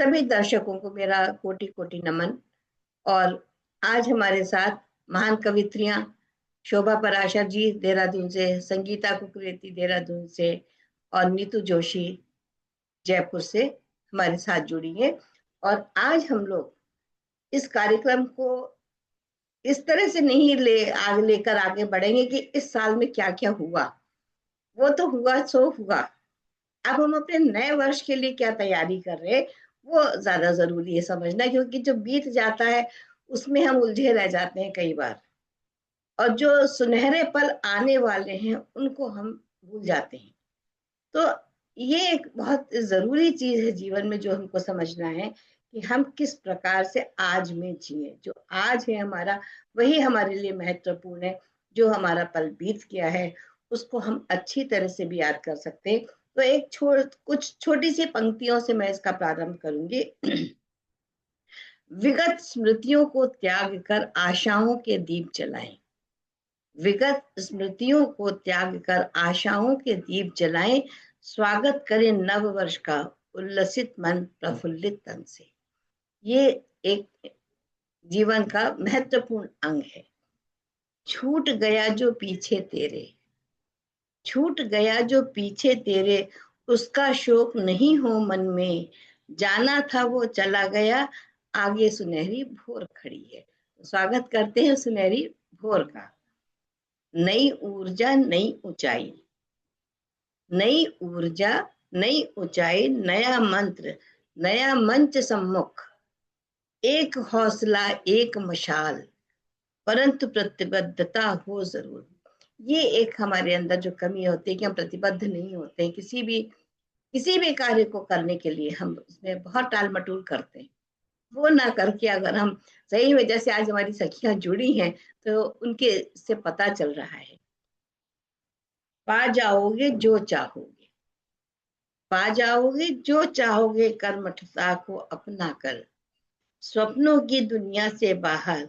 सभी दर्शकों को मेरा कोटि कोटि नमन। और आज हमारे साथ महान कवित्रियां शोभा पराशर जी देहरादून से, संगीता कुकरेती देहरादून से और नीतू जोशी जयपुर से हमारे साथ जुड़ी है। और आज हम लोग इस कार्यक्रम को इस तरह से नहीं लेकर आगे बढ़ेंगे कि इस साल में क्या क्या हुआ, वो तो हुआ सो हुआ। अब हम अपने नए वर्ष के लिए क्या तैयारी कर रहे हैं, वो ज्यादा जरूरी है समझना, क्योंकि जो बीत जाता है उसमें हम उलझे रह जाते हैं कई बार, और जो सुनहरे पल आने वाले हैं उनको हम भूल जाते हैं। तो ये एक बहुत जरूरी चीज है जीवन में जो हमको समझना है कि हम किस प्रकार से आज में जिए। जो आज है हमारा, वही हमारे लिए महत्वपूर्ण है। जो हमारा पल बीत गया है उसको हम अच्छी तरह से भी याद कर सकते हैं। तो कुछ छोटी सी पंक्तियों से मैं इसका प्रारंभ करूंगी। विगत स्मृतियों को त्याग कर आशाओं के दीप जलाएं। विगत स्मृतियों को त्याग कर आशाओं के दीप जलाएं। स्वागत करें नव वर्ष का उल्लसित मन प्रफुल्लित तन से। ये एक जीवन का महत्वपूर्ण अंग है। छूट गया जो पीछे तेरे, छूट गया जो पीछे तेरे, उसका शोक नहीं हो मन में। जाना था वो चला गया, आगे सुनहरी भोर खड़ी है। स्वागत करते हैं सुनहरी भोर का। नई ऊर्जा नई ऊंचाई, नई ऊर्जा नई ऊंचाई, नया मंत्र नया मंच सम्मुख। एक हौसला एक मशाल, परंतु प्रतिबद्धता हो जरूर। ये एक हमारे अंदर जो कमी होती है कि हम प्रतिबद्ध नहीं होते हैं। किसी भी कार्य को करने के लिए हम उसमें बहुत टाल मटोल करते हैं। वो ना करके अगर हम सही में, जैसे आज हमारी सखियां जुड़ी हैं, तो उनके से पता चल रहा है, पा जाओगे जो चाहोगे, पा जाओगे जो चाहोगे, कर्मठता को अपना कर। स्वप्नों की दुनिया से बाहर,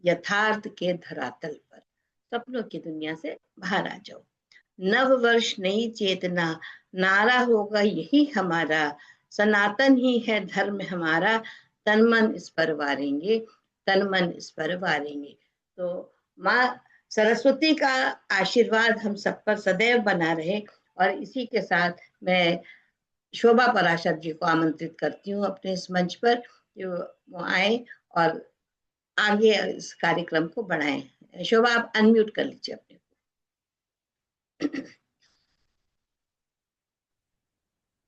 यथार्थ के धरातल पर। सपनों की दुनिया से बाहर आ जाओ। नव वर्ष नई चेतना, नारा होगा यही हमारा। सनातन ही है धर्म हमारा, तन मन इस पर वारेंगे, तन मन इस पर वारेंगे। तो माँ सरस्वती का आशीर्वाद हम सब पर सदैव बना रहे। और इसी के साथ मैं शोभा पराशर जी को आमंत्रित करती हूँ अपने इस मंच पर, जो वो आए और आगे इस कार्यक्रम को बढ़ाएं। शोभा, आप अनम्यूट कर लीजिए अपने को।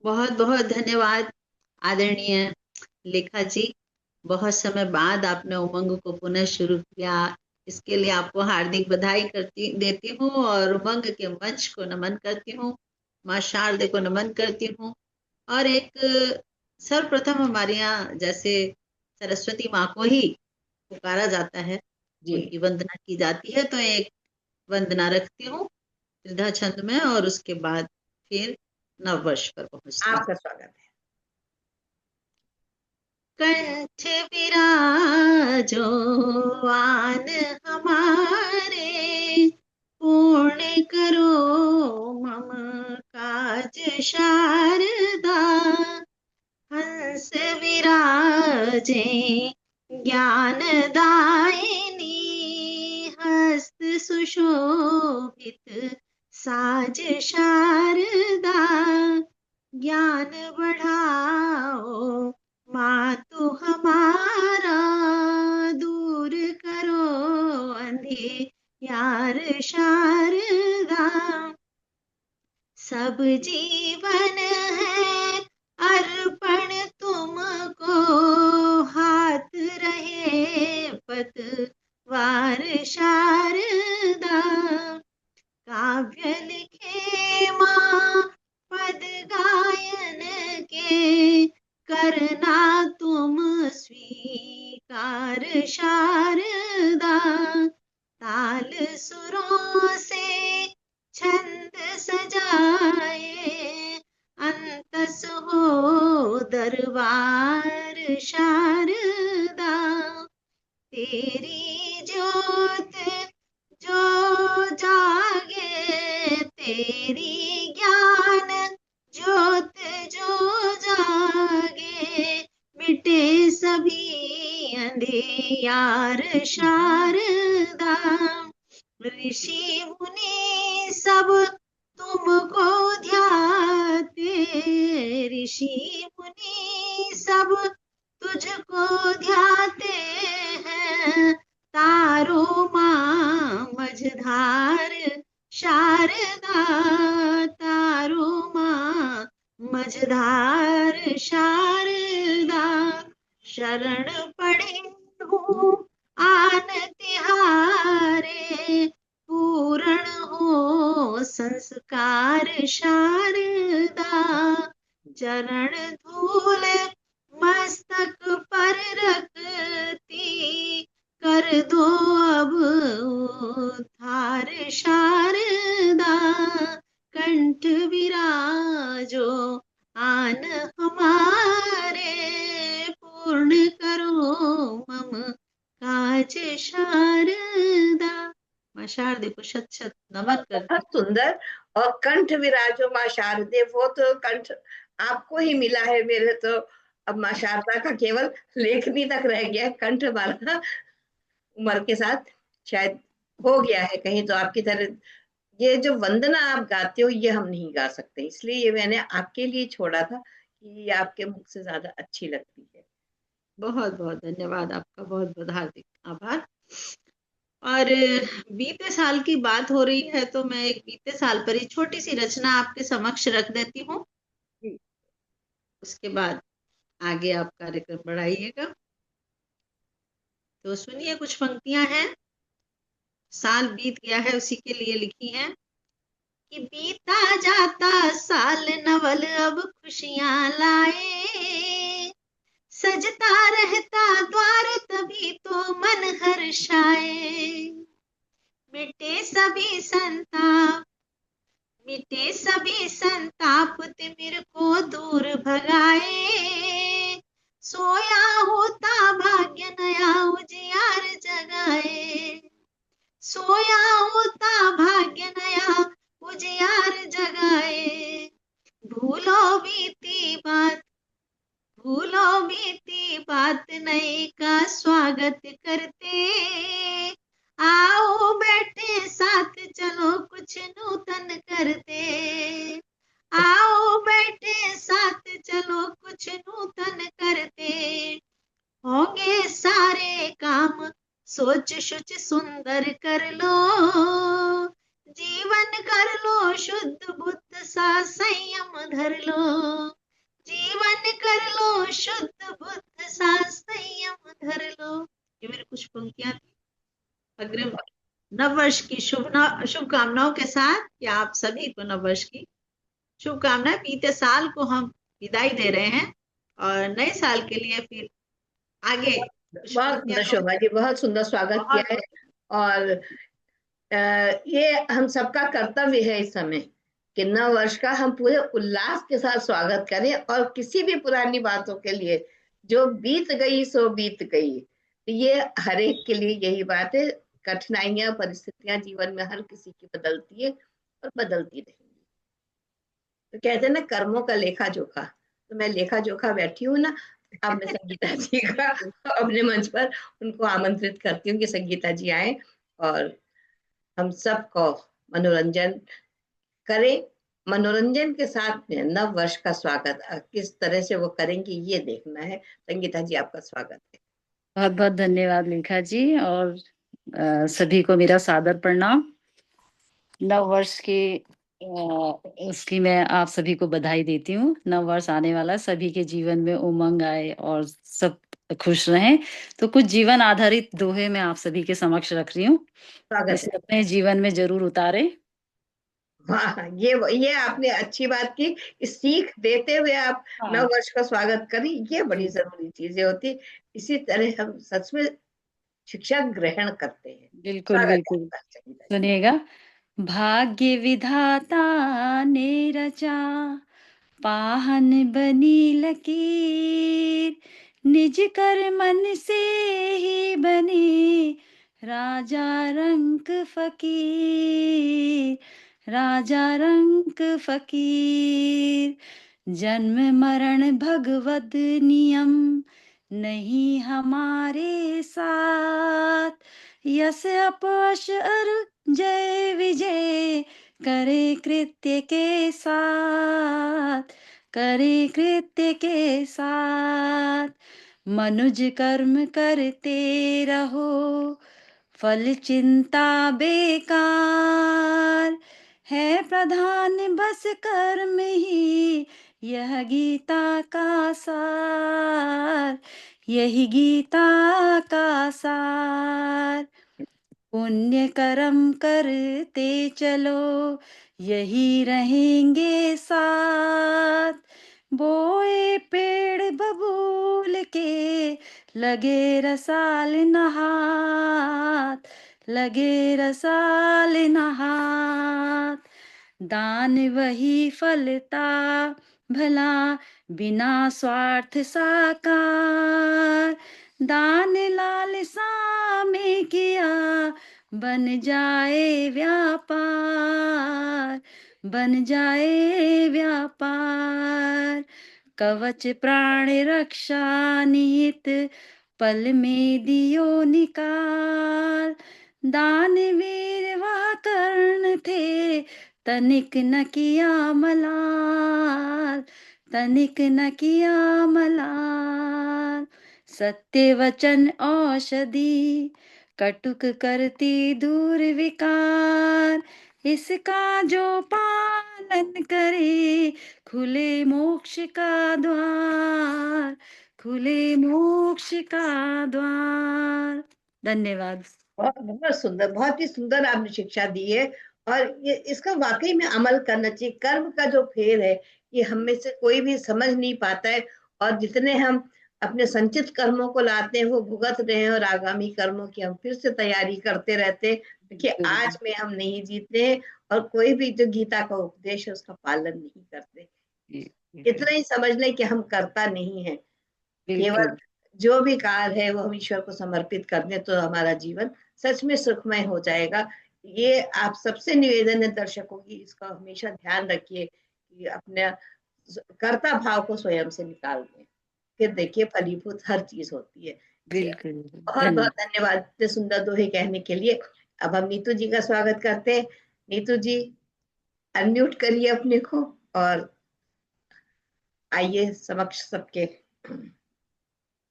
बहुत बहुत धन्यवाद आदरणीय लेखा जी। बहुत समय बाद आपने उमंग को पुनः शुरू किया, इसके लिए आपको हार्दिक बधाई देती हूँ और उमंग के मंच को नमन करती हूँ, माँ शारदे को नमन करती हूँ। और एक सर्वप्रथम हमारे यहाँ जैसे सरस्वती माँ को ही पुकारा जाता है, उनकी वंदना की जाती है, तो एक वंदना रखती हूँ त्रिधा छंद में और उसके बाद फिर नव वर्ष पर पहुंचती हूँ। आपका स्वागत है। कंठ विराजो आन हमारे, पूर्ण करो मम काज शारदा। हंस विराजे ज्ञान दायिनी, हस्त सुशोभित साज शारदा। ज्ञान बढ़ाओ मातु हमारा, दूर करो अंधियार शारदा। सब जीवन है अर्पण तुमको, हाथ रहे पतवार शारदा। काव्य लिखे माँ पद गायन के, करना तुम स्वीकार शारदा। ताल सुरों से छंद सजाए, अंतस हो दरबार शारदा। तेरी ज्योत जो जागे, तेरी ज्ञान ज्योत जो जागे, यार शारदा, ऋषि मुनि सब तुमको ध्याते, ऋषि मुनि सब तुझको ध्याते हैं, तारो माँ मझधार शारदा, तारो माँ मझधार शारदा, शरण पड़े हूँ आन तिहारे, पूर्ण हो संस्कार शारदा, चरण धूल मस्तक पर रखती, कर दो अब उद्धार शारदा, कंठ विराजो आन हमारे, पूर्ण करो मम काज शारदा। माँ शारदे को शत शत नमन करती। बहुत सुंदर। और कंठ विराजो माँ शारदे, वो तो कंठ आपको ही मिला है, मेरे तो अब माँ शारदा का केवल लेखनी तक रह गया, कंठ वाला उम्र के साथ शायद हो गया है कहीं। तो आपकी तरह ये जो वंदना आप गाते हो ये हम नहीं गा सकते, इसलिए ये मैंने आपके लिए छोड़ा था कि ये आपके मुख से ज्यादा अच्छी लगती है। बहुत बहुत धन्यवाद आपका, बहुत बहुत हार्दिक आभार। और बीते साल की बात हो रही है तो मैं एक बीते साल पर ही छोटी सी रचना आपके समक्ष रख देती हूँ, उसके बाद आगे आप कार्यक्रम बढ़ाइएगा। तो सुनिए, कुछ पंक्तियां हैं, साल बीत गया है उसी के लिए लिखी हैं कि बीता जाता साल नवल अब खुशियां लाए, सजता रहता द्वार तभी तो मन हर्षाए, मिटे सभी संताप, मिटे सभी संताप तिमिर को दूर भगाए, सोया होता भाग्य नया उजियार जगाए, सोया होता भाग्य नया उजियार जगाए, भूलो बीती बात, भूलो बीती बात नई का स्वागत करते, आओ बैठे साथ चलो कुछ नूतन करते, आओ बैठे साथ चलो कुछ नूतन करते, होंगे सारे काम सोच शुच सुंदर कर लो, जीवन कर लो शुद्ध बुद्ध सा संयम धर लो, जीवन कर लो शुद्ध बुद्ध सा संयम धर लो। ये मेरी कुछ पंक्तियां थी अग्रिम नववर्ष की शुभकामनाओं के साथ, कि आप सभी को नववर्ष की शुभकामनाएं। बीते साल को हम विदाई दे रहे हैं और नए साल के लिए फिर आगे। बहुत सुंदर शोभा जी, बहुत सुंदर स्वागत किया है। और ये हम सबका कर्तव्य है इस समय कि नव वर्ष का हम पूरे उल्लास के साथ स्वागत करें, और किसी भी पुरानी बातों के लिए जो बीत गई सो बीत गई, ये हर एक के लिए यही बात है। कठिनाइयां परिस्थितियां जीवन में हर किसी की बदलती है और बदलती रहेंगी। तो कहते हैं ना, कर्मों का लेखा जोखा, तो मैं लेखा जोखा बैठी हूँ ना। अब मैं संगीता जी का अपने मंच पर उनको आमंत्रित करती हूँ कि संगीता जी आए और हम सबको मनोरंजन करें। मनोरंजन के साथ में नव वर्ष का स्वागत किस तरह से वो करेंगे ये देखना है। संगीता जी, आपका स्वागत है। बहुत बहुत धन्यवाद लेखा जी, और सभी को मेरा सादर प्रणाम। नव वर्ष के उसकी मैं आप सभी को बधाई देती हूँ। नव वर्ष आने वाला, सभी के जीवन में उमंग आए और सब खुश रहें। तो कुछ जीवन आधारित दोहे मैं आप सभी के समक्ष रख रही हूँ, स्वागत इसे है। अपने जीवन में जरूर उतारे। हाँ, ये आपने अच्छी बात की, इस सीख देते हुए आप नव वर्ष का स्वागत करें, ये बड़ी जरूरी चीजें होती। इसी तरह हम सच में शिक्षा ग्रहण करते हैं। बिल्कुल बिल्कुल। स्वागत। सुनिएगा, भाग्य विधाता ने रचा पाहन बनी लकीर, निज कर मन से ही बने राजा रंक फकीर, राजा रंक फकीर। जन्म मरण भगवत नियम, नहीं हमारे साथ। यस अपयश और जय विजय करे कृत्य के साथ, करे कृत्य के साथ। मनुज कर्म करते रहो, फल चिंता बेकार है। प्रधान बस कर्म ही, यह गीता का सार, यही गीता का सार। पुण्य कर्म करते चलो, यही रहेंगे साथ। बोए पेड़ बबूल के, लगे रसाल नहात, लगे रसाल नहात। दान वही फलता भला, बिना स्वार्थ साकार। दान लालसा में किया, बन जाए व्यापार, बन जाए व्यापार। कवच प्राण रक्षा निहित, पल में दियो निकाल। दानवीर वह कर्ण थे, तनिक न किया मलाल, तनिक न किया मलाल। सत्य वचन औषधि, कटुक करती दूर विकार। इसका जो पालन करे, खुले मोक्ष का द्वार, खुले मोक्ष का द्वार। धन्यवाद। बहुत बहुत सुंदर, बहुत ही सुंदर आपने शिक्षा दी है। और ये इसका वाकई में अमल करना चाहिए। कर्म का जो फेर है, ये हम में से कोई भी समझ नहीं पाता है। और जितने हम अपने संचित कर्मों को लाते हैं वो भुगत रहे हैं, और आगामी कर्मों की हम फिर से तैयारी करते रहते हैं। देखिए आज में हम नहीं जीते हैं, और कोई भी जो गीता का उपदेश है उसका पालन नहीं करते। इतना ही समझ लें कि हम करता नहीं है। केवल बिल्कुल जो भी कार्य है वो हम ईश्वर को समर्पित कर दें तो हमारा जीवन सच में सुखमय हो जाएगा। ये आप सबसे निवेदन है दर्शकों की, इसका हमेशा ध्यान रखिए कि अपने कर्ता भाव को स्वयं से निकाल दें, फिर देखिए फलीभूत हर चीज होती है। जी, बिल्कुल। बहुत बहुत धन्यवाद इतने सुंदर दोहे कहने के लिए। अब हम नीतू जी का स्वागत करते हैं। नीतू जी, अनम्यूट करिए अपने को और आइए समक्ष सबके।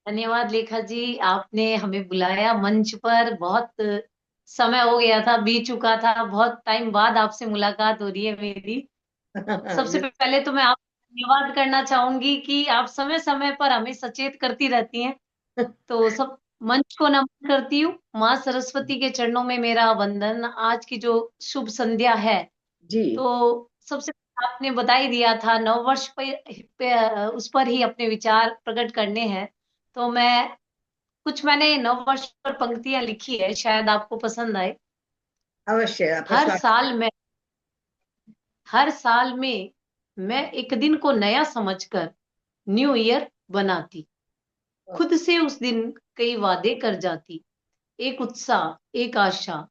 धन्यवाद लेखा जी, आपने हमें बुलाया मंच पर। बहुत समय हो गया था, बीत चुका था, बहुत टाइम बाद आपसे मुलाकात हो रही है मेरी। सबसे पहले तो मैं आपको धन्यवाद करना चाहूंगी कि आप समय समय पर हमें सचेत करती रहती हैं। तो सब मंच को नमन करती हूँ। माँ सरस्वती के चरणों में मेरा वंदन। आज की जो शुभ संध्या है, जी तो सबसे पहले आपने बता ही दिया था, नववर्ष पे उस पर ही अपने विचार प्रकट करने हैं। तो मैंने नववर्ष पर पंक्तियां लिखी है, शायद आपको पसंद आए। अवश्य, आपका हर स्वागत। साल में हर साल में मैं एक दिन को नया समझकर न्यू ईयर बनाती। खुद से उस दिन कई वादे कर जाती। एक उत्साह, एक आशा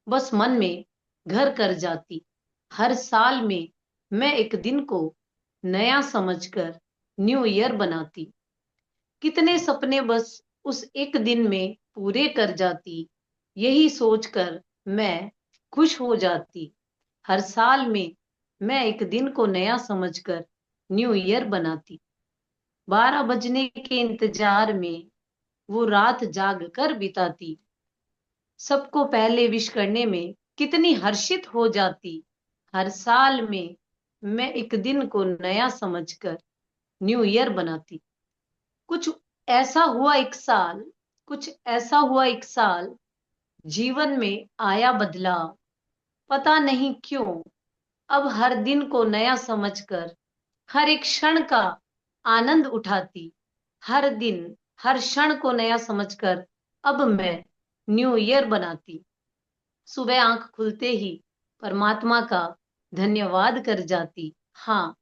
बस मन में घर कर जाती। हर साल में मैं एक दिन को नया समझकर न्यू ईयर बनाती। कितने सपने बस उस एक दिन में पूरे कर जाती। यही सोचकर मैं खुश हो जाती। हर साल में मैं एक दिन को नया समझकर न्यू ईयर बनाती। 12 बजने के इंतजार में वो रात जाग कर बिताती। सबको पहले विश करने में कितनी हर्षित हो जाती। हर साल में मैं एक दिन को नया समझकर न्यू ईयर बनाती। कुछ ऐसा हुआ एक साल, कुछ ऐसा हुआ एक साल, जीवन में आया बदलाव। पता नहीं क्यों अब हर दिन को नया समझकर हर एक क्षण का आनंद उठाती। हर दिन हर क्षण को नया समझकर अब मैं न्यू ईयर बनाती। सुबह आंख खुलते ही परमात्मा का धन्यवाद कर जाती। हाँ,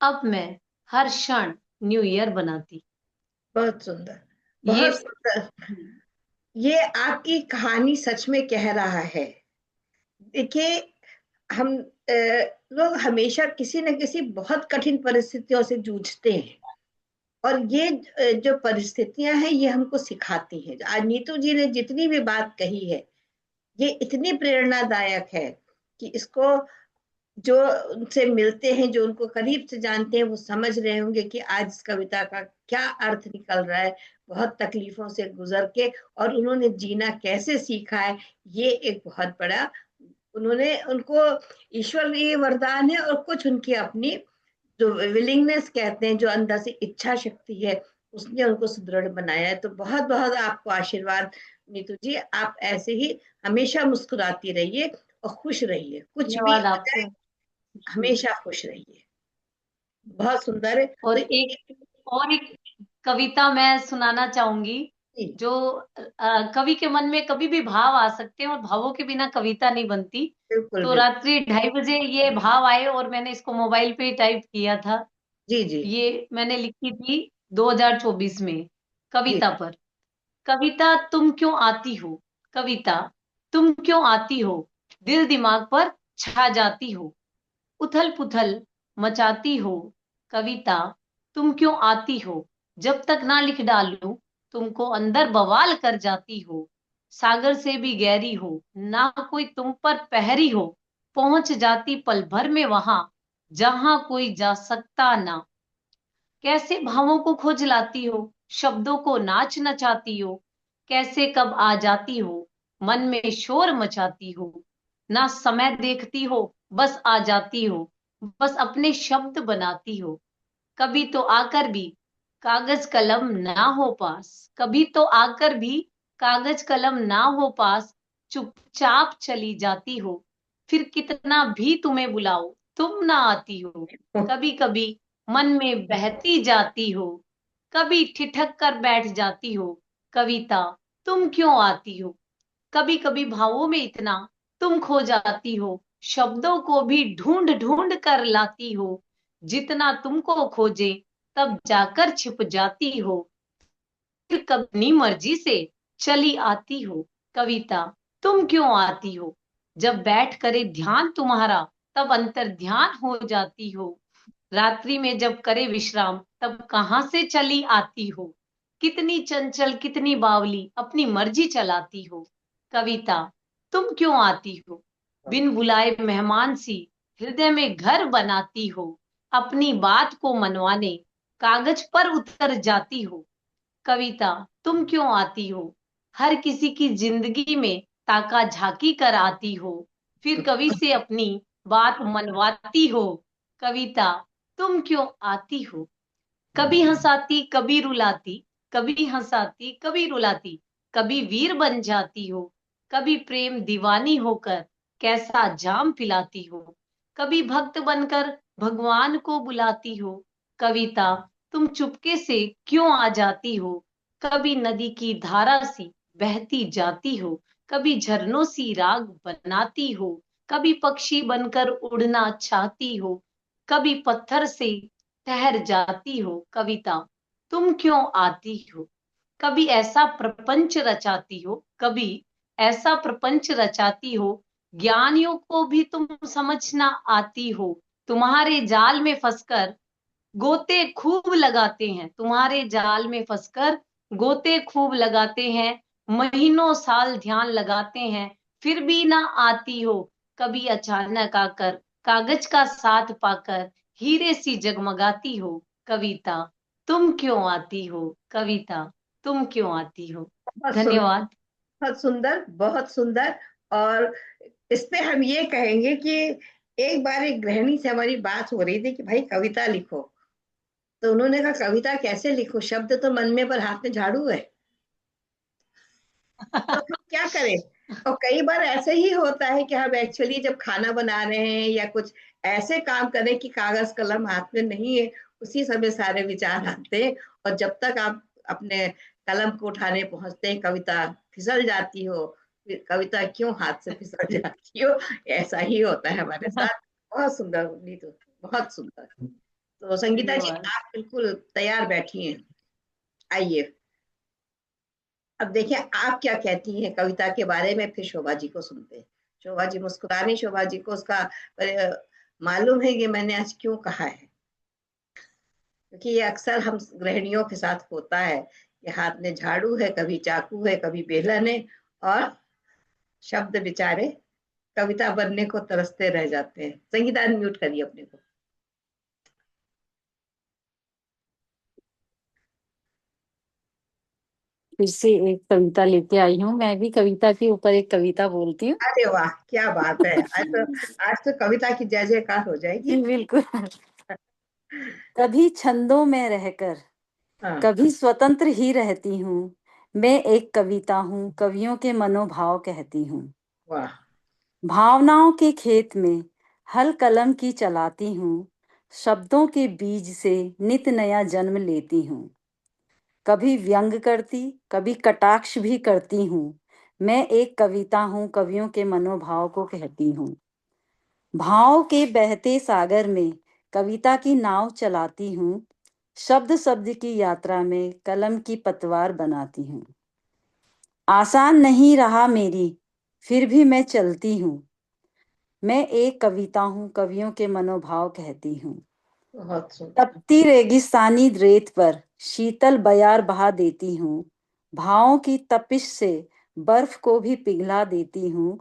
अब मैं हर क्षण न्यू ईयर बनाती। बहुत सुंदर, ये बहुत सुंदर। ये आपकी कहानी सच में कह रहा है। देखिए हम लोग हमेशा किसी न किसी बहुत कठिन परिस्थितियों से जूझते हैं, और ये जो परिस्थितियां हैं ये हमको सिखाती हैं। आज नीतू जी ने जितनी भी बात कही है ये इतनी प्रेरणादायक है कि इसको जो उनसे मिलते हैं, जो उनको करीब से जानते हैं, वो समझ रहे होंगे कि आज इस कविता का क्या अर्थ निकल रहा है। बहुत तकलीफों से गुजर के और उन्होंने जीना कैसे सीखा है, ये एक बहुत बड़ा उन्होंने उनको ईश्वरीय वरदान है, और कुछ उनकी अपनी जो विलिंगनेस कहते हैं, जो अंदर से इच्छा शक्ति है, उसने उनको सुदृढ़ बनाया है। तो बहुत बहुत आपको आशीर्वाद नीतू जी, आप ऐसे ही हमेशा मुस्कुराती रहिए और खुश रहिए, कुछ भी धन्यवाद आ आपका। जाए हमेशा खुश रहिए। बहुत सुंदर है। और तो एक कविता मैं सुनाना चाहूंगी, जो कवि के मन में कभी भी भाव आ सकते हैं और भावों के बिना कविता नहीं बनती। बिल्कुल तो बिल्कुल। रात्रि 2:30 बजे ये भाव आए और मैंने इसको मोबाइल पे टाइप किया था। जी जी ये मैंने लिखी थी 2024 में जी। कविता पर। कविता तुम क्यों आती हो, कविता तुम क्यों आती हो, दिल दिमाग पर छा जाती हो, उथल पुथल मचाती हो, कविता तुम क्यों आती हो, जब तक ना लिख डालूं तुमको अंदर बवाल कर जाती हो, सागर से भी गहरी हो, ना कोई तुम पर पहरी हो, पहुंच जाती पल भर में वहां जहां कोई जा सकता ना, कैसे भावों को खोज लाती हो, शब्दों को नाच नचाती हो, कैसे कब आ जाती हो, मन में शोर मचाती हो, ना समय देखती हो, बस आ जाती हो, बस अपने शब्द बनाती हो, कभी तो आकर भी कागज कलम ना हो पास, कभी तो आकर भी कागज कलम ना हो पास, चुपचाप चली जाती हो, फिर कितना भी तुम्हें बुलाओ तुम ना आती हो, कभी कभी मन में बहती जाती हो, कभी ठिठक कर बैठ जाती हो, कविता तुम क्यों आती हो, कभी कभी भावों में इतना तुम खो जाती हो, शब्दों को भी ढूंढ ढूंढ कर लाती हो, जितना तुमको खोजे तब जाकर छिप जाती हो, फिर अपनी मर्जी से चली आती हो, कविता तुम क्यों आती हो, जब बैठ करे ध्यान तुम्हारा तब अंतर ध्यान हो जाती हो, रात्रि में जब करे विश्राम तब कहां से चली आती हो, कितनी चंचल कितनी बावली अपनी मर्जी चलाती हो, कविता तुम क्यों आती हो, बिन बुलाए मेहमान सी हृदय में घर बनाती हो, अपनी बात को मनवाने कागज पर उतर जाती हो, कविता तुम क्यों आती हो, हर किसी की जिंदगी में ताका झाकी कर आती हो, फिर कवि से अपनी बात मनवाती हो, कविता तुम क्यों आती हो, कभी हंसाती कभी रुलाती, कभी हंसाती कभी रुलाती, कभी वीर बन जाती हो, कभी प्रेम दीवानी होकर कैसा जाम पिलाती हो, कभी भक्त बनकर भगवान को बुलाती हो, कविता तुम चुपके से क्यों आ जाती हो, कभी नदी की धारा सी बहती जाती हो, कभी झरनों सी राग बनाती हो, कभी पक्षी बनकर उड़ना चाहती हो, कभी पत्थर से ठहर जाती हो, कविता तुम क्यों आती हो, कभी ऐसा प्रपंच रचाती हो, कभी ऐसा प्रपंच रचाती हो, ज्ञानियों को भी तुम समझना आती हो, तुम्हारे जाल में फंसकर गोते खूब लगाते हैं, तुम्हारे जाल में फंसकर गोते खूब लगाते हैं, महीनों साल ध्यान लगाते हैं, फिर भी ना आती हो, कभी अचानक आकर कागज का साथ पाकर हीरे सी जगमगाती हो, कविता तुम क्यों आती हो, कविता तुम क्यों आती हो। बहुत सुंदर, धन्यवाद। बहुत सुंदर, बहुत सुंदर। और इस पे हम ये कहेंगे कि एक बार एक गृहिणी से हमारी बात हो रही थी कि भाई कविता लिखो, तो उन्होंने कहा कविता कैसे लिखो, शब्द तो मन में पर हाथ में झाड़ू है। तो हम क्या करें। और कई बार ऐसे ही होता है कि हम एक्चुअली जब खाना बना रहे हैं या कुछ ऐसे काम करें कि कागज कलम हाथ में नहीं है, उसी समय सारे विचार आते हैं, और जब तक आप अपने कलम को उठाने पहुंचते हैं कविता फिसल जाती हो। फिर कविता क्यों हाथ से फिसल जाती हो, ऐसा ही होता है हमारे साथ। बहुत सुंदर नीतू, बहुत सुंदर। तो संगीता जी धन्यवाद। आप बिल्कुल तैयार बैठी हैं, आइए अब देखिए आप क्या कहती हैं कविता के बारे में, फिर शोभा जी को सुनते हैं। शोभा जी मुस्कुरा रही, शोभा जी को उसका मालूम है कि मैंने आज क्यों कहा है। क्योंकि ये अक्सर हम गृहिणियों के साथ होता है कि हाथ में झाड़ू है, कभी चाकू है, कभी बेलन है, और शब्द बेचारे कविता बनने को तरसते रह जाते हैं। संगीता, म्यूट करिए अपने को। फिर से एक कविता लेके आई हूँ। मैं भी कविता के ऊपर एक कविता बोलती हूँ। अरे वाह, क्या बात है! आज तो कविता की जय जयकार हो जाएगी। बिल्कुल। कभी छंदों में रहकर हाँ। कभी स्वतंत्र ही रहती हूँ। मैं एक कविता हूँ, कवियों के मनोभाव कहती हूँ। वाह। भावनाओं के खेत में हल कलम की चलाती हूँ। शब्दों के बीज से नित नया जन्म लेती हूँ। कभी व्यंग करती, कभी कटाक्ष भी करती हूँ। मैं एक कविता हूँ, कवियों के मनोभाव को कहती हूँ। भाव के बहते सागर में कविता की नाव चलाती हूँ। शब्द शब्द की यात्रा में कलम की पतवार बनाती हूँ। आसान नहीं रहा मेरी, फिर भी मैं चलती हूँ। मैं एक कविता हूँ, कवियों के मनोभाव कहती हूँ। बहुत सुंदर। तपती रेगिस्तानी रेत पर शीतल बयार बहा देती हूँ। भावों की तपिश से बर्फ को भी पिघला देती हूँ।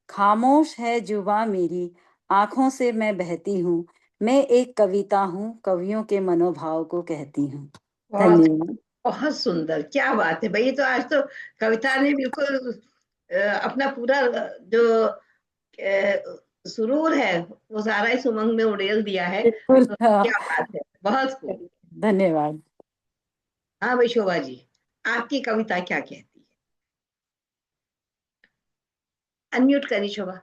खामोश है जुबां मेरी, आंखों से मैं बहती हूँ। मैं एक कविता हूँ, कवियों के मनोभाव को कहती हूँ। बहुत धन्यवाद। बहुत सुंदर, क्या बात है भाई! तो आज तो कविता ने बिल्कुल अपना पूरा जो सुरूर है वो सारा इस उमंग में उड़ेल दिया है। बिल्कुल, तो हाँ। क्या बात है, बहुत खूब। धन्यवाद। हाँ भाई शोभा जी, आपकी कविता क्या कहती है? अनम्यूट करिए शोभा।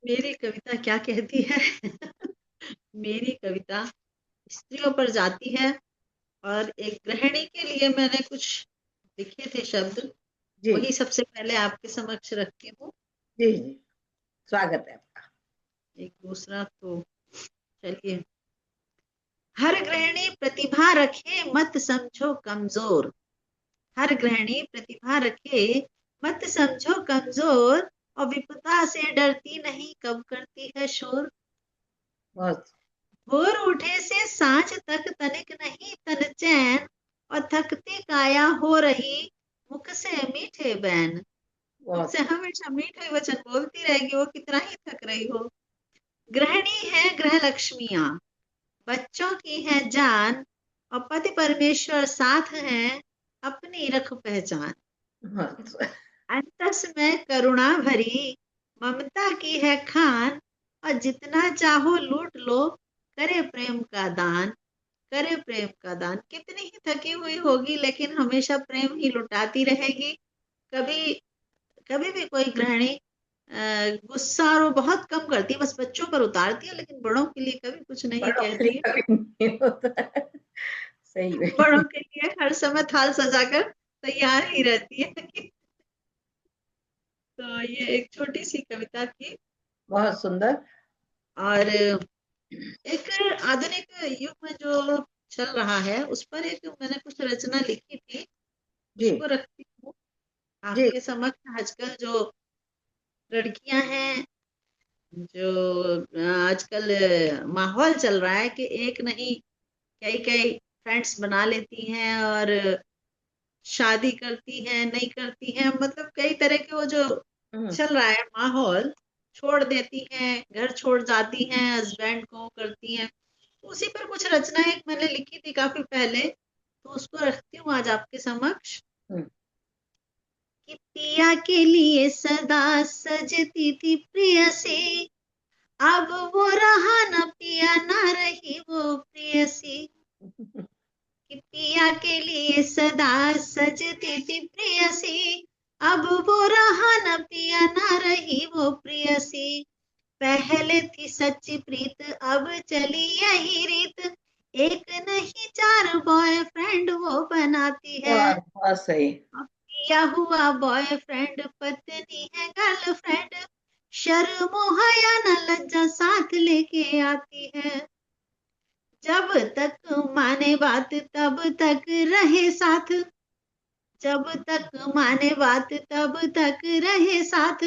मेरी कविता क्या कहती है? मेरी कविता स्त्रियों पर जाती है, और एक गृहिणी के लिए मैंने कुछ लिखे थे शब्द, जी वही सबसे पहले आपके समक्ष रखती हूँ। जी जी, स्वागत है आपका। एक दूसरा तो चलिए। हर गृहिणी प्रतिभा रखे, मत समझो कमजोर। हर गृहिणी प्रतिभा रखे, मत समझो कमजोर। और विपदा से डरती नहीं, कब करती है शोर। बहुत भोर उठे से सांझ तक तनिक नहीं तन चैन। और थकती काया हो रही, मुख से मीठे बैन। मुख बहुत से हमेशा मीठे वचन बोलती रहेगी, वो कितना ही थक रही हो। गृहिणी है गृह लक्ष्मियां, बच्चों की है जान। और पति परमेश्वर साथ हैं, अपनी रख पहचान। बहुत अंतस में करुणा भरी, ममता की है खान। और जितना चाहो लूट लो, करे प्रेम का दान। करे प्रेम का दान। कितनी ही थकी हुई होगी, लेकिन हमेशा प्रेम ही लुटाती रहेगी। कभी कभी भी कोई गृहिणी गुस्सा और वो बहुत कम करती है, बस बच्चों पर उतारती है, लेकिन बड़ों के लिए कभी कुछ नहीं बड़ों के कहती लिए है। कभी नहीं होता है। सही बड़ों में। के लिए हर समय थाल सजाकर तैयार ही रहती है। तो ये एक छोटी सी कविता थी। बहुत सुंदर। और एक आधुनिक युग में जो चल रहा है, उस पर एक मैंने कुछ रचना लिखी थी, जी उसको रखती हूँ जी। आपके समक्ष। आजकल जो लड़कियां हैं, जो आजकल माहौल चल रहा है कि एक नहीं कई कई फ्रेंड्स बना लेती हैं, और शादी करती हैं, नहीं करती हैं, मतलब कई तरह के वो जो हम्म, चल रहा है माहौल, छोड़ देती हैं, घर छोड़ जाती हैं, हस्बैंड को करती हैं। उसी पर कुछ रचना एक मैंने लिखी थी काफी पहले, तो उसको रखती हूँ आज आपके समक्ष। हम्म, कि पिया के लिए सदा सजती थी प्रियसी, अब वो रहा न पिया, ना रही वो प्रियसी। कि पिया के लिए सदा सजती थी प्रियसी, अब वो रहा न पिया, ना रही वो प्रियसी। पहले थी सच्ची प्रीत, अब चली यही रीत। एक नहीं चार बॉयफ्रेंड वो बनाती है। बहुत बहुत सही। अब किया हुआ बॉयफ्रेंड पत्नी है गर्लफ्रेंड। शर्मो हया न लज्जा साथ लेके आती है। जब तक माने बात तब तक रहे साथ। जब तक माने बात तब तक रहे साथ।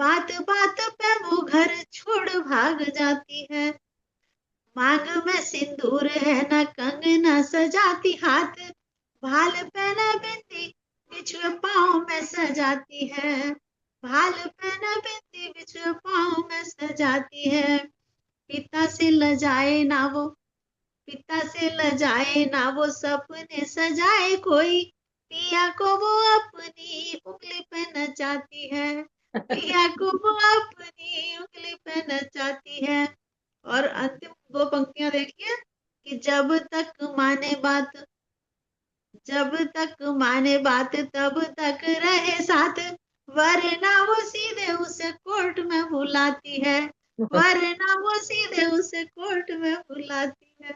बात बात पे वो घर छोड़ भाग जाती है। मांग में सिंदूर है न कंगना सजाती, हाथ भाल पहना बिंदी बिछुए पाँव में सजाती है। भाल पहना बिंदी बिछुए पाँव में सजाती है। पिता से लजाए ना वो, पिता से लजाए ना वो सपने सजाए कोई, पिया को वो अपनी उंगली पे नचाती है। पिया को वो अपनी उंगली पे नचाती है। और अंतिम दो पंक्तियां देखिए कि जब तक माने बात, जब तक माने बात तब तक रहे साथ, वरना वो सीधे उसे कोर्ट में बुलाती है। वरना वो सीधे उसे कोर्ट में बुलाती है।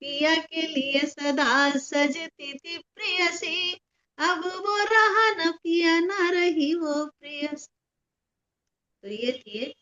पिया के लिए सदा सजती थी प्रेयसी, अब वो रहा न पिया ना रही वो प्रेयसी। तो ये थी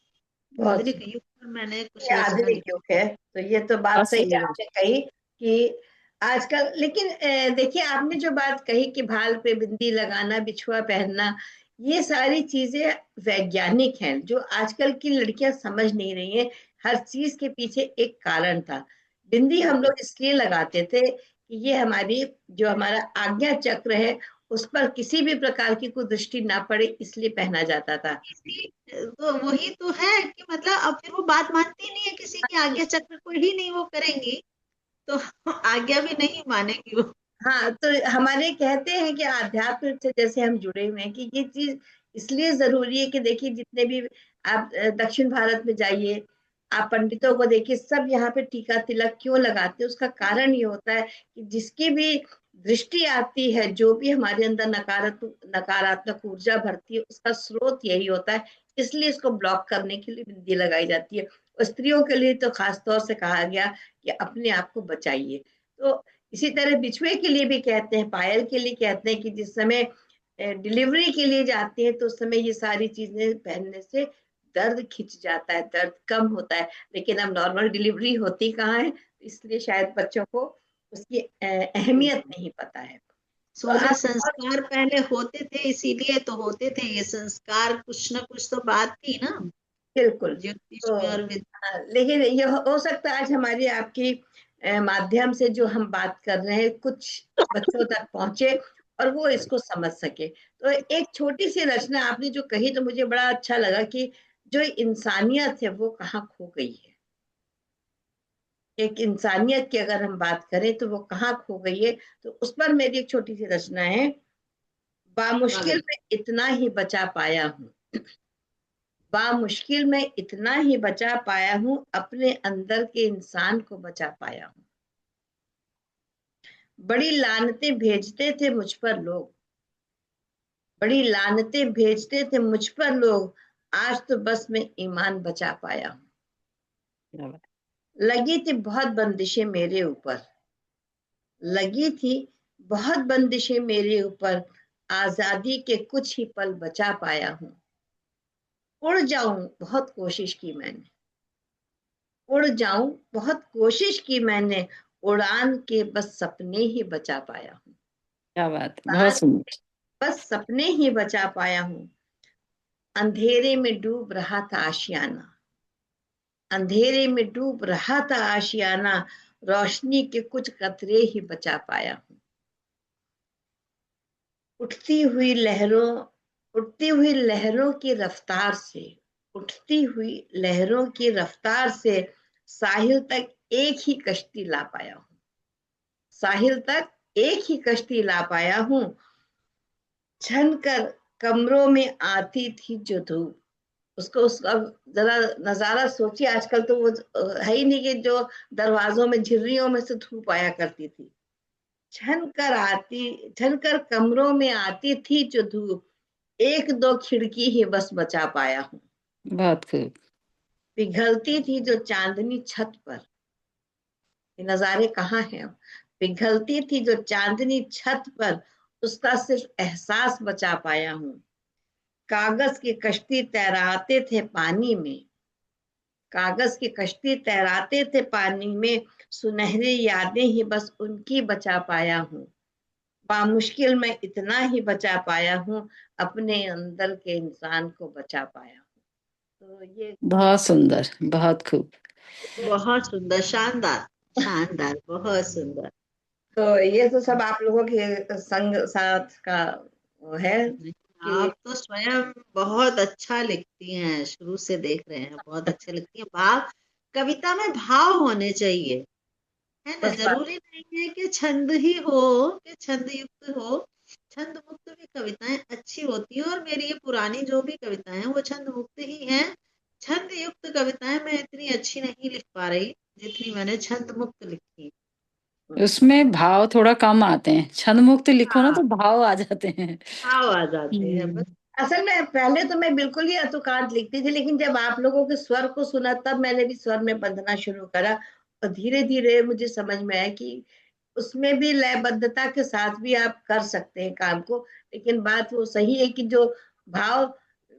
बहुत आधुनिक युग पर मैंने कुछ ये रचना आधुनिक युग है, तो ये तो बात बहुत सही सही है। आपने कही कि आजकल, लेकिन देखिए आपने जो बात कही कि भाल पे बिंदी लगाना, बिछुआ पहनना, ये सारी चीजें वैज्ञानिक हैं जो आजकल की लड़कियां समझ नहीं रही हैं। हर चीज के पीछे एक कारण था। बिंदी हम लोग इसलिए लगाते थे कि ये हमारी, जो हमारा आज्ञा चक्र है, उस पर किसी भी प्रकार की कोई दृष्टि ना पड़े, इसलिए पहना जाता था। तो वही तो है कि मतलब अब फिर वो बात मानती नहीं है, किसी की आज्ञा चक्र को ही नहीं वो करेंगी तो आज्ञा भी नहीं मानेगी वो। हाँ, तो हमारे कहते हैं कि आध्यात्म से जैसे हम जुड़े हुए हैं कि ये चीज इसलिए जरूरी है कि देखिए जितने भी आप दक्षिण भारत में जाइए, आप पंडितों को देखिए, सब यहाँ पे टीका तिलक क्यों लगाते हैं, उसका कारण ये होता है कि जिसकी भी दृष्टि आती है, जो भी हमारे अंदर नकारात्मक नकारात्मक ऊर्जा भरती है, उसका स्रोत यही होता है। इसलिए इसको ब्लॉक करने के लिए बिंदी लगाई जाती है। और स्त्रियों के लिए तो खास तौर से कहा गया कि अपने आप को बचाइए। तो इसी तरह बिछुए के लिए भी कहते हैं, पायल के लिए कहते हैं कि जिस समय डिलीवरी के लिए जाते हैं तो उस समय ये सारी चीजें पहनने से दर्द खिंच जाता है, दर्द कम होता है। लेकिन अब नॉर्मल डिलीवरी होती कहाँ है, इसलिए शायद बच्चों को उसकी अहमियत नहीं पता है। तो 16 आप, संस्कार पहले होते थे, इसीलिए तो होते थे ये संस्कार, कुछ ना कुछ तो बात थी ना बिल्कुल। ज्योतिष तो में और विद्या। लेकिन ये हो सकता है आज हमारी आपकी माध्यम से जो हम बात कर रहे हैं कुछ बच्चों तक पहुंचे और वो इसको समझ सके। तो एक छोटी सी रचना आपने जो कही तो मुझे बड़ा अच्छा लगा कि जो इंसानियत है वो कहाँ खो गई है। एक इंसानियत की अगर हम बात करें तो वो कहाँ खो गई है, तो उस पर मेरी एक छोटी सी रचना है। बामुश्किल में इतना ही बचा पाया हूँ, बामुश्किल में इतना ही बचा पाया हूँ, अपने अंदर के इंसान को बचा पाया हूँ। बड़ी लानतें भेजते थे मुझ पर लोग, बड़ी लानतें भेजते थे मुझ पर लोग, आज तो बस मैं ईमान बचा पाया हूँ। लगी थी बहुत बंदिशें मेरे ऊपर, लगी थी बहुत बंदिशें मेरे ऊपर, आजादी के कुछ ही पल बचा पाया हूँ। उड़ जाऊं बहुत कोशिश की मैंने, उड़ जाऊं बहुत कोशिश की मैंने, उड़ान के बस सपने ही बचा पाया हूँ। क्या बात है, बहुत उड़ान सुंदर। बस सपने ही बचा पाया हूँ। अंधेरे में डूब रहा था आशियाना, अंधेरे में डूब रहा था आशियाना, रोशनी के कुछ कतरे ही बचा पाया हूँ। उठती हुई लहरों, उठती हुई लहरों की रफ्तार से, उठती हुई लहरों की रफ्तार से साहिल तक एक ही कश्ती ला पाया हूँ, साहिल तक एक ही कश्ती ला पाया हूँ। छन कर कमरों में आती थी जो धूप, उसको उसका जरा नजारा सोचिए, आजकल तो वो है ही नहीं कि जो दरवाजों में झिर्रियों में से धूप आया करती थी। छन कर कमरों में आती थी जो धूप, एक दो खिड़की ही बस बचा पाया हूँ। बहुत खूब। पिघलती थी जो चांदनी छत पर, ये नजारे कहाँ हैं अब, पिघलती थी जो चांदनी छत पर, उसका सिर्फ एहसास बचा पाया हूँ। कागज की कश्ती तैराते थे पानी में, कागज की कश्ती तैराते थे पानी में, सुनहरी यादें ही बस उनकी बचा पाया हूँ। मुश्किल में इतना ही बचा पाया हूँ, अपने अंदर के इंसान को बचा पाया हूँ। तो ये बहुत सुंदर, बहुत खूब। बहुत सुंदर, शानदार, शानदार, बहुत सुंदर। तो ये तो सब आप लोगों के संग साथ का वो है कि आप तो स्वयं बहुत अच्छा लिखती हैं, शुरू से देख रहे हैं, बहुत अच्छे लिखती हैं। भाव, कविता में भाव होने चाहिए, है ना। बस जरूरी नहीं है कि छंद ही हो, कि छंद युक्त हो। छंद मुक्त भी कविताएं अच्छी होती हैं, और मेरी ये पुरानी जो भी कविताएं हैं वो छंद मुक्त ही हैं। छंद युक्त कविताएं मैं इतनी अच्छी नहीं लिख पा रही जितनी मैंने छंद मुक्त लिखी। उसमें भाव थोड़ा कम आते हैं, छंद मुक्त लिखो ना हाँ, तो भाव आ जाते हैं। भाव आ जाते हैं बस। असल में पहले तो मैं बिल्कुल ही अतुकात लिखती थी, लेकिन जब आप लोगों के स्वर को सुना तब मैंने भी स्वर में बंधना शुरू करा, और धीरे धीरे मुझे समझ में आया कि उसमें भी लयबद्धता के साथ भी आप कर सकते हैं काम को। लेकिन बात वो सही है कि जो भाव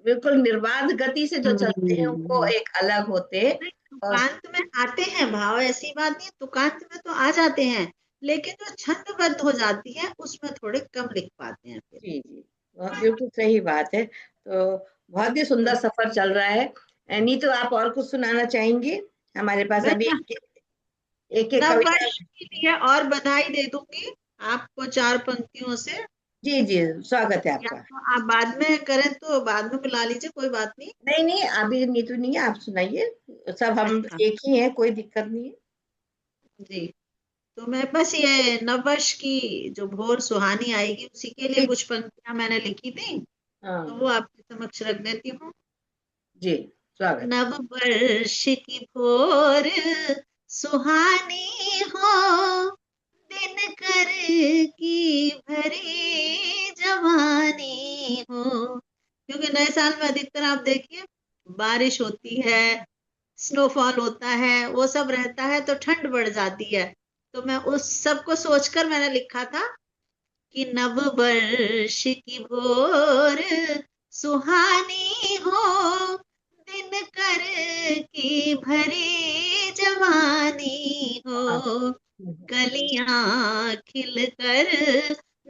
बिल्कुल निर्बाध गति से जो चलते हैं वो हम्म। एक अलग होते हैं। नहीं, और तुकांत में आते हैं भाव, ऐसी बात नहीं, तुकांत में तो आ जाते हैं, लेकिन जो छंदबद्ध हो जाती है उसमें थोड़े कम लिख पाते हैं फिर। जी जी, बिल्कुल सही बात है। तो बहुत ही सुंदर सफर चल रहा है। नहीं तो आप और कुछ सुनाना चाहेंगे? हमारे पास बस अभी एक एक नव कविता। वर्ष के लिए और बधाई दे दूंगी आपको 4 पंक्तियों से। जी जी, स्वागत है या आपका। तो आप बाद में करें तो बाद में बुला लीजिए, कोई बात नहीं। नहीं नहीं, अभी नीतू नहीं है, आप सुनाइए। सब हम अच्छा एक ही हैं, कोई दिक्कत नहीं है। जी, तो मैं बस ये नववर्ष की जो भोर सुहानी आएगी उसी के लिए जी कुछ पंक्तियां मैंने लिखी थी, तो वो हाँ आपके समक्ष रख देती हूँ। जी, स्वागत। नव वर्ष की भोर सुहानी हो, दिन कर की भरी जवानी हो। क्योंकि नए साल में अधिकतर आप देखिए बारिश होती है, स्नोफॉल होता है, वो सब रहता है, तो ठंड बढ़ जाती है। तो मैं उस सब को सोचकर मैंने लिखा था कि नव वर्ष की भोर सुहानी हो, दिन कर की भरी जवानी हो, कलियां खिलकर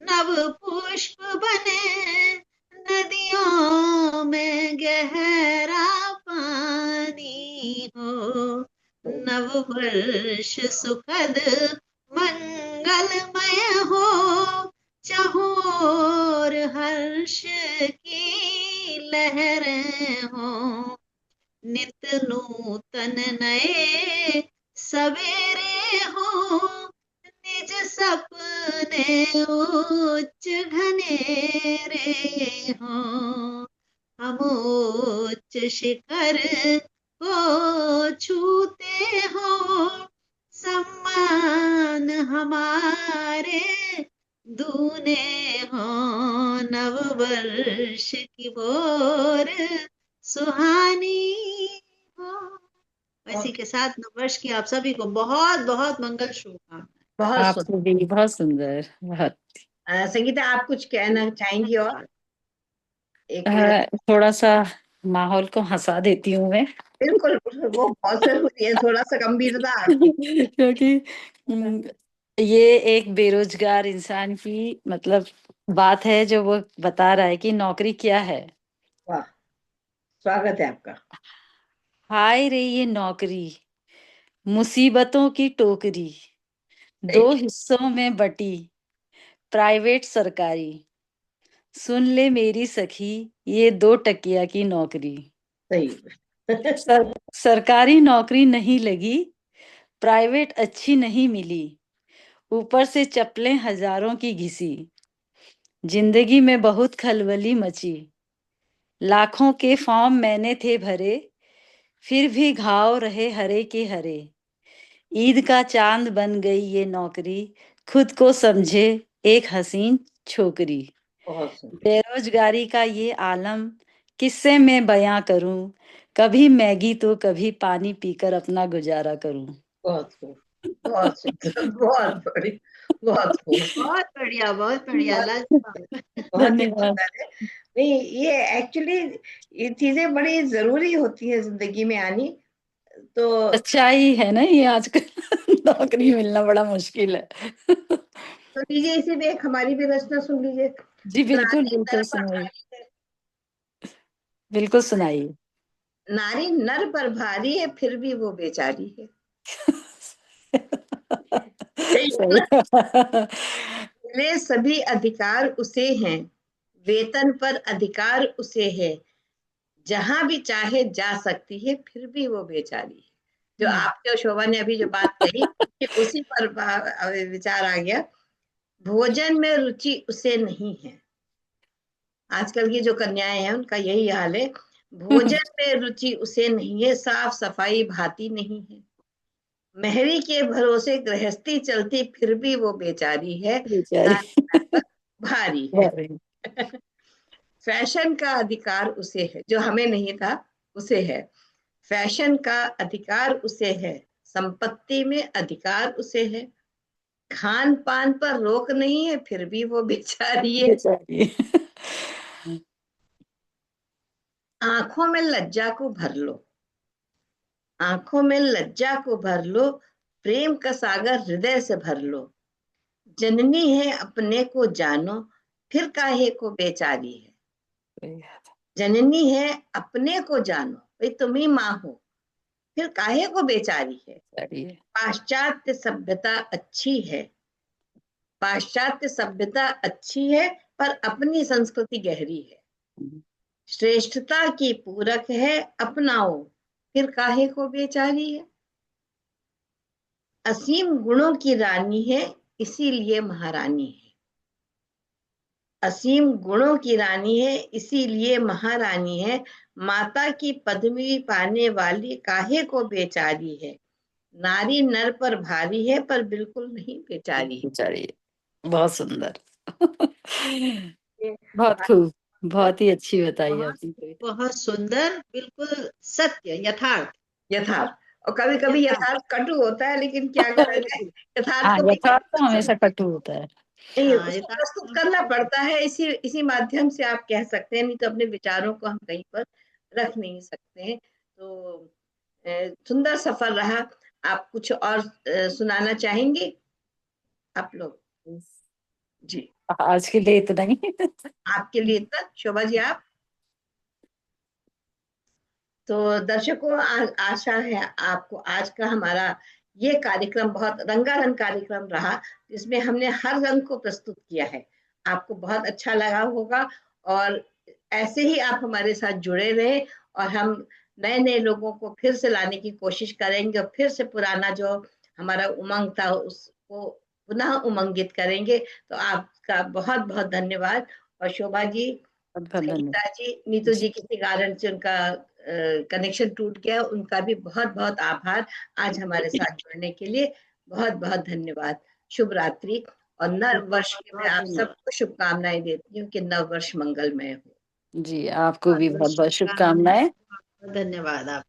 नव पुष्प बने, नदियों में गहरा पानी हो, नव वर्ष सुखद मंगलमय हो, चहुओर हर्ष की लहरें हो, नित नूतन नए सवेरे हो, निज सपने उच्च घनेरे हो, हम उच्च शिखर को छूते हो, सम्मान हमारे दूने हो, नव वर्ष की भोर सुहानी हो। इसी के साथ नववर्ष की आप सभी को बहुत बहुत मंगल शुभकामनाएं। बहुत सुंदर। आपको भी बहुत सुंदर, बहुत। संगीता, आप कुछ कहना चाहेंगी और धन्यवाद। एक मिनट? थोड़ा सा माहौल को हंसा देती हूँ मैं। बिल्कुल, वो बहुत जरूरी है, थोड़ा सा गंभीरता आपकी। क्योंकि ये एक बेरोजगार इंसान की मतलब बात है, जो वो बता रहा है कि नौकरी क्या है। वाह, स्वागत है आपका। हाय रे ये नौकरी, मुसीबतों की टोकरी, सही 2 हिस्सों में बटी, प्राइवेट सरकारी, सुन ले मेरी सखी, ये 2 टकिया की नौकरी। सही। सरकारी नौकरी नहीं लगी, प्राइवेट अच्छी नहीं मिली, ऊपर से चप्पलें हजारों की घिसी, जिंदगी में बहुत खलबली मची, लाखों के फॉर्म मैंने थे भरे, फिर भी घाव रहे हरे के हरे, ईद का चांद बन गई ये नौकरी, खुद को समझे एक हसीन छोकरी। बहुत सुंदर। बेरोजगारी का ये आलम किससे मैं बयां करूं, कभी मैगी तो कभी पानी पीकर अपना गुजारा करूं। बहुत खूब, बहुत सुंदर, बहुत बड़ी, बहुत खूब। बहुत बढ़िया, बहुत बढ़िया, बहुत लाजवाब। बहुत ही धन्यवाद। सुंदर है। नहीं, ये एक्चुअली ये चीजें बड़ी जरूरी होती है जिंदगी में आनी। तो सच्चाई है ना ये आजकल। नौकरी मिलना बड़ा मुश्किल है। तो लीजिए, इसी में एक हमारी भी रचना सुन लीजिए। जी बिल्कुल नारी बिल्कुल नर पर सुनाइए, भारी है, बिल्कुल सुनाइए। नारी नर पर भारी है, फिर भी वो बेचारी है। सही है सही। ना? मिले सभी अधिकार उसे हैं, वेतन पर अधिकार उसे है, जहां भी चाहे जा सकती है, फिर भी वो बेचारी है। जो आपके और शोभा ने अभी जो बात कही, कि उसी पर विचार आ गया। भोजन में रुचि उसे नहीं है। आजकल की जो कन्याएं हैं उनका यही हाल है। भोजन में रुचि उसे नहीं है, साफ सफाई भाती नहीं है, मेहरी के भरोसे गृहस्थी चलती, फिर भी वो बेचारी है, बेचारी। नारी नर पर भारी है। अरे, फैशन का अधिकार उसे है, जो हमें नहीं था उसे है। फैशन का अधिकार उसे है, संपत्ति में अधिकार उसे है, खान पान पर रोक नहीं है, फिर भी वो बेचारी है। बेचारी। आंखों में लज्जा को भर लो, आंखों में लज्जा को भर लो, प्रेम का सागर हृदय से भर लो, जननी है अपने को जानो, फिर काहे को बेचारी है। जननी है अपने को जानो, भाई तुम ही माँ हो, फिर काहे को बेचारी है। बेचारी है। पाश्चात्य सभ्यता अच्छी है, पाश्चात्य सभ्यता अच्छी है, पर अपनी संस्कृति गहरी है। श्रेष्ठता की पूरक है, अपनाओ, फिर काहे को बेचारी है। असीम गुणों की रानी है, इसीलिए महारानी है। असीम गुणों की रानी है, इसीलिए महारानी है, माता की पदवी पाने वाली काहे को बेचारी है। नारी नर पर भारी है, पर बिल्कुल नहीं बेचारी है। बेचारी है। बहुत सुंदर। ये बहुत खूब, बहुत ही अच्छी बताई बहुत आपने कविता। बहुत सुंदर, बिल्कुल सत्य, यथार्थ। यथार्थ, और कभी कभी यथार्थ। यथार्थ कटु होता है, लेकिन क्या करा जाए, बिल्कुल। यथार्थ हाँ, को भी यथार्थ तो प्रस्तुत हमेशा कटु होता है। नहीं, हाँ, उसको यथार्थ प्रस्तुत तो करना हमेशा। पड़ता है। इसी इसी माध्यम से आप कह सकते हैं, नहीं तो अपने विचारों को हम कहीं पर रख नहीं सकते हैं। तो सुंदर सफर रहा। आप कुछ और सुनाना चाहेंगे आप लोग? जी, आज के लिए इतना ही। आपके लिए इतना। शोभा जी आप? तो दर्शकों, आशा है आपको आज का हमारा ये कार्यक्रम बहुत रंगारंग कार्यक्रम रहा, जिसमें हमने हर रंग को प्रस्तुत किया है। आपको बहुत अच्छा लगा होगा, और ऐसे ही आप हमारे साथ जुड़े रहे, और हम नए नए लोगों को फिर से लाने की कोशिश करेंगे, और फिर से पुराना जो हमारा उमंग था उसको पुनः उमंगित करेंगे। तो आपका बहुत बहुत धन्यवाद। और शोभा जी, धन्यवाद। संगीता जी, नीतू जी, जी किसी कारण से उनका कनेक्शन टूट गया, उनका भी बहुत बहुत आभार आज हमारे साथ जुड़ने के लिए। बहुत बहुत धन्यवाद। शुभ रात्रि, और नव वर्ष बहुत की मैं बहुत आप धन्यवाद। सबको शुभकामनाएं देती हूँ कि नव वर्ष मंगलमय हो। जी आपको बहुत भी बहुत बहुत बहुत शुभकामनाएं। शुभकामनाएं। बहुत धन्यवाद आप।